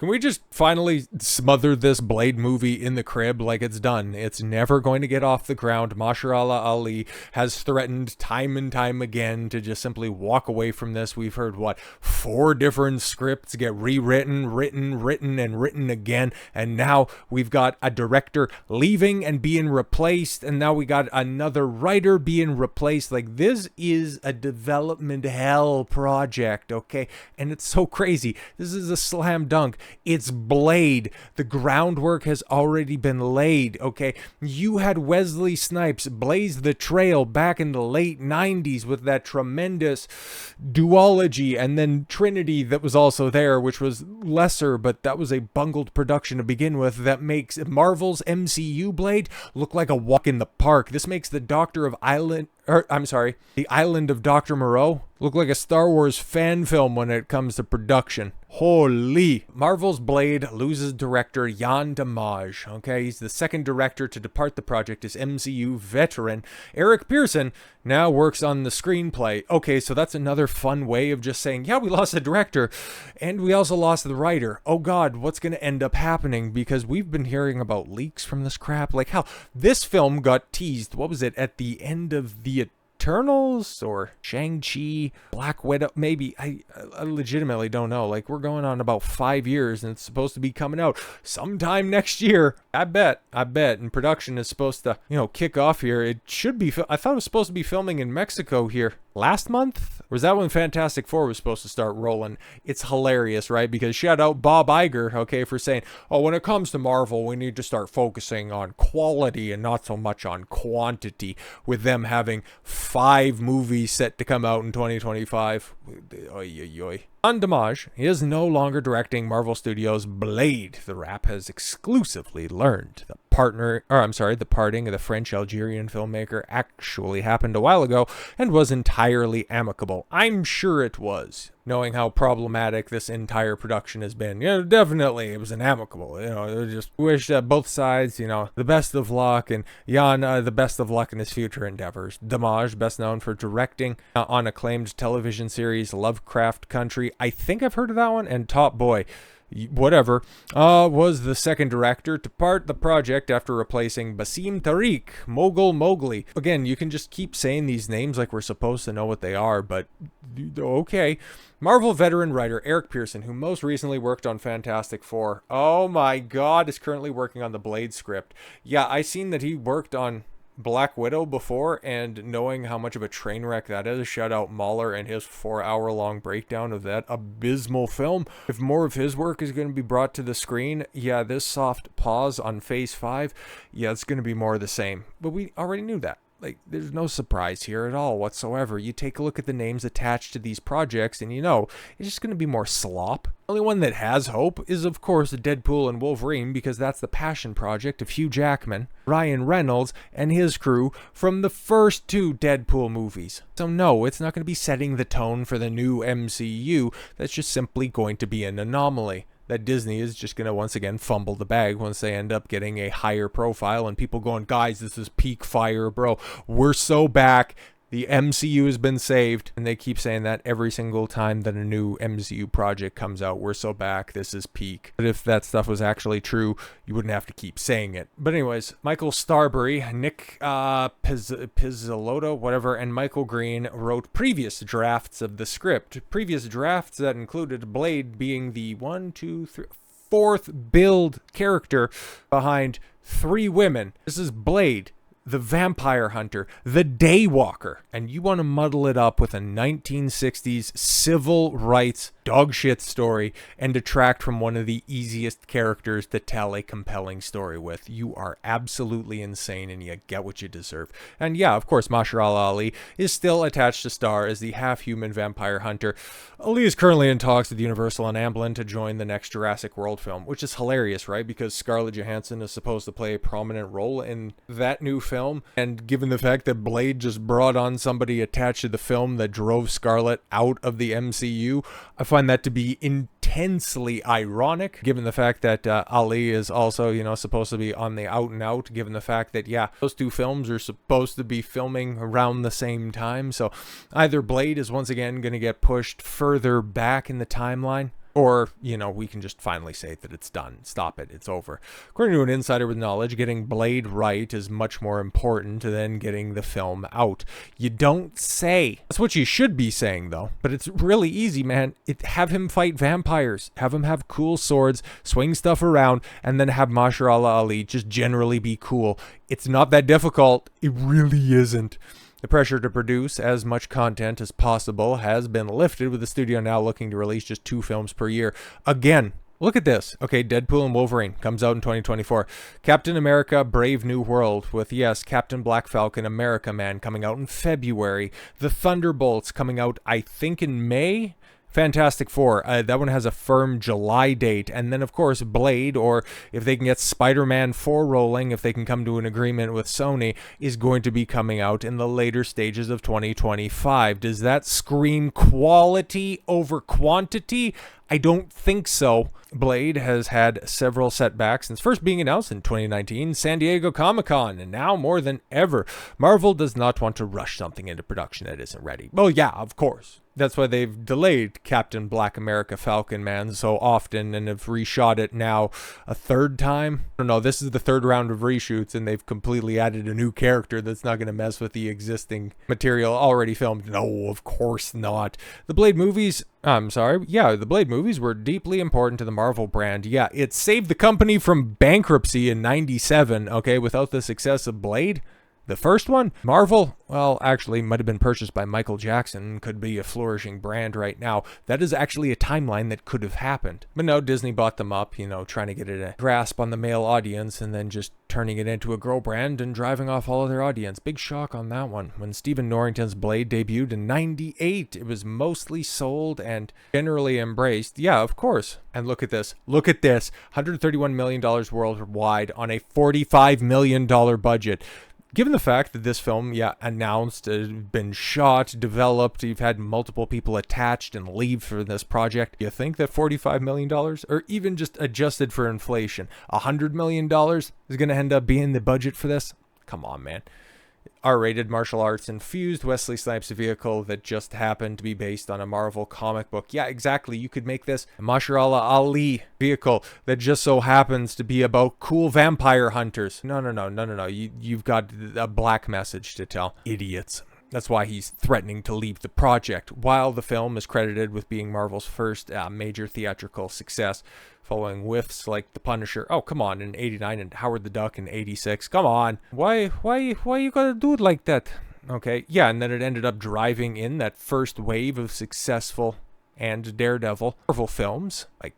Can we just finally smother this Blade movie in the crib like it's done? It's never going to get off the ground. Mahershala Ali has threatened time and time again to just simply walk away from this. We've heard, 4 different scripts get rewritten, written, and written again. And now we've got a director leaving and being replaced. And now we got another writer being replaced. Like, this is a development hell project, okay? And it's so crazy. This is a slam dunk. It's Blade. The groundwork has already been laid, okay? You had Wesley Snipes blaze the trail back in the late 90s with that tremendous duology, and then Trinity that was also there, which was lesser, but that was a bungled production to begin with that makes Marvel's MCU Blade look like a walk in the park. This makes the The Island of Dr. Moreau look like a Star Wars fan film when it comes to production. Holy. Marvel's Blade loses director Yann Demange. Okay, he's the second director to depart the project as MCU veteran. Eric Pearson now works on the screenplay. Okay, so that's another fun way of just saying, yeah, we lost the director and we also lost the writer. Oh God, what's going to end up happening? Because we've been hearing about leaks from this crap. Like, how this film got teased, what was it, at the end of the Eternals or Shang-Chi, Black Widow, maybe. I legitimately don't know. Like, we're going on about 5 years and it's supposed to be coming out sometime next year. I bet. And production is supposed to, kick off here. It should be, I thought it was supposed to be filming in Mexico here last month. Or was that when Fantastic Four was supposed to start rolling? It's hilarious, right? Because shout out Bob Iger, okay, for saying, when it comes to Marvel, we need to start focusing on quality and not so much on quantity, with them having 5 movies set to come out in 2025. Oy, oy, oy. Yann Demange, he is no longer directing Marvel Studios' Blade. The Rap has exclusively learned the parting of the French-Algerian filmmaker actually happened a while ago and was entirely amicable. I'm sure it was, knowing how problematic this entire production has been. Definitely it was an amicable. Just wish both sides, the best of luck, and Yann the best of luck in his future endeavors. Demange, best known for directing on acclaimed television series Lovecraft Country, I think I've heard of that one, and Top Boy, whatever, was the second director to part the project after replacing Basim Tariq, Mogul Mowgli. Again, you can just keep saying these names like we're supposed to know what they are, but okay. Marvel veteran writer Eric Pearson, who most recently worked on Fantastic Four, oh my God, is currently working on the Blade script. Yeah, I seen that he worked on Black Widow before, and knowing how much of a train wreck that is, shout out Mahler and his 4-hour-long breakdown of that abysmal film. If more of his work is going to be brought to the screen, yeah, this soft pause on Phase 5, yeah, it's going to be more of the same. But we already knew that. Like, there's no surprise here at all whatsoever. You take a look at the names attached to these projects and it's just going to be more slop. The only one that has hope is, of course, Deadpool and Wolverine, because that's the passion project of Hugh Jackman, Ryan Reynolds, and his crew from the first 2 Deadpool movies. So no, it's not going to be setting the tone for the new MCU. That's just simply going to be an anomaly. That Disney is just going to once again fumble the bag once they end up getting a higher profile and people going, guys, this is peak fire, bro. We're so back. The MCU has been saved. And they keep saying that every single time that a new MCU project comes out. We're so back. This is peak. But if that stuff was actually true, you wouldn't have to keep saying it. But anyways, Michael Starbury, Nick Pizzolatto, whatever, and Michael Green wrote previous drafts of the script. Previous drafts that included Blade being the 4th build character behind 3 women. This is Blade, the vampire hunter, the daywalker, and you want to muddle it up with a 1960s civil rights dogshit story and detract from one of the easiest characters to tell a compelling story with. You are absolutely insane and you get what you deserve. And yeah, of course, Mahershala Ali is still attached to star as the half-human vampire hunter. Ali is currently in talks with Universal and Amblin to join the next Jurassic World film, which is hilarious, right? Because Scarlett Johansson is supposed to play a prominent role in that new film, and given the fact that Blade just brought on somebody attached to the film that drove Scarlett out of the MCU, I find that to be intensely ironic, given the fact that Ali is also, supposed to be on the out and out, given the fact that, yeah, those 2 films are supposed to be filming around the same time. So either Blade is once again going to get pushed further back in the timeline, Or, you know, we can just finally say that it's done. Stop it. It's over. According to an insider with knowledge, getting Blade right is much more important than getting the film out. You don't say. That's what you should be saying, though. But it's really easy, man. Have him fight vampires. Have him have cool swords, swing stuff around, and then have Mahershala Ali just generally be cool. It's not that difficult. It really isn't. The pressure to produce as much content as possible has been lifted, with the studio now looking to release just 2 films per year. Again, look at this. Okay, Deadpool and Wolverine comes out in 2024. Captain America, Brave New World with, yes, Captain Black Falcon, America Man coming out in February. The Thunderbolts coming out, I think, in May? Fantastic Four, that one has a firm July date. And then, of course, Blade, or if they can get Spider-Man 4 rolling, if they can come to an agreement with Sony, is going to be coming out in the later stages of 2025. Does that scream quality over quantity? I don't think so. Blade has had several setbacks since first being announced in 2019, San Diego Comic-Con, and now more than ever, Marvel does not want to rush something into production that isn't ready. Well, yeah, of course. That's why they've delayed Captain Black America Falcon Man so often and have reshot it now a 3rd time. I don't know, this is the 3rd round of reshoots, and they've completely added a new character that's not going to mess with the existing material already filmed. No, of course not. The Blade movies were deeply important to the Marvel brand. Yeah, it saved the company from bankruptcy in '97, okay, without the success of Blade. The first one, Marvel, well, actually might have been purchased by Michael Jackson, could be a flourishing brand right now. That is actually a timeline that could have happened. But no, Disney bought them up, you know, trying to get a grasp on the male audience and then just turning it into a girl brand and driving off all of their audience. Big shock on that one. When Stephen Norrington's Blade debuted in '98, it was mostly sold and generally embraced. Yeah, of course. And look at this. Look at this. $131 million worldwide on a $45 million budget. Given the fact that this film, announced, been shot, developed, you've had multiple people attached and leave for this project, you think that $45 million, or even just adjusted for inflation, $100 million is going to end up being the budget for this? Come on, man. R-rated martial arts infused Wesley Snipes vehicle that just happened to be based on a Marvel comic book. Yeah, exactly. You could make this a Mahershala Ali vehicle that just so happens to be about cool vampire hunters. No. You've got a black message to tell. Idiots. That's why he's threatening to leave the project, while the film is credited with being Marvel's first major theatrical success, following whiffs like The Punisher. Oh, come on, in '89, and Howard the Duck in '86. Come on. Why you gotta do it like that? Okay, yeah, and then it ended up driving in that first wave of successful and Daredevil Marvel films, like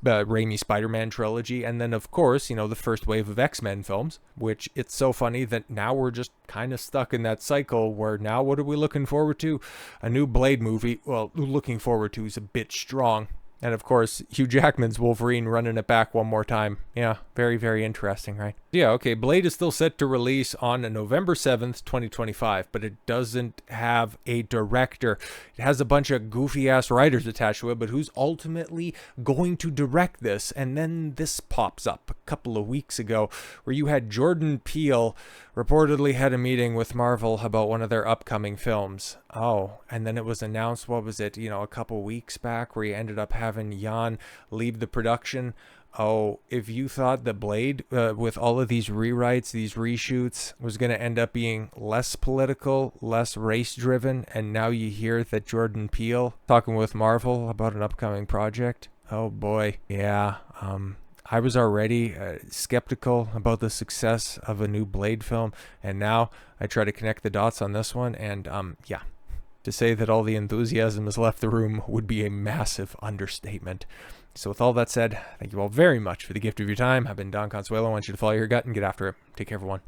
Raimi Spider-Man trilogy, and then of course, you know, the first wave of X-Men films, which it's so funny that now we're just kind of stuck in that cycle where now what are we looking forward to? A new Blade movie. Well, looking forward to is a bit strong. And of course, Hugh Jackman's Wolverine running it back one more time. Yeah, very, very interesting, right? Yeah, okay, Blade is still set to release on November 7th, 2025, but it doesn't have a director. It has a bunch of goofy-ass writers attached to it, but who's ultimately going to direct this? And then this pops up a couple of weeks ago, where you had Jordan Peele reportedly had a meeting with Marvel about one of their upcoming films. Oh, and then it was announced, what was it, a couple weeks back, where he ended up having Yann leave the production. Oh, if you thought the Blade, with all of these rewrites, these reshoots, was going to end up being less political, less race-driven, and now you hear that Jordan Peele talking with Marvel about an upcoming project. Oh boy, yeah, I was already skeptical about the success of a new Blade film, and now I try to connect the dots on this one, and to say that all the enthusiasm has left the room would be a massive understatement. So with all that said, thank you all very much for the gift of your time. I've been Don Consuelo. I want you to follow your gut and get after it. Take care, everyone.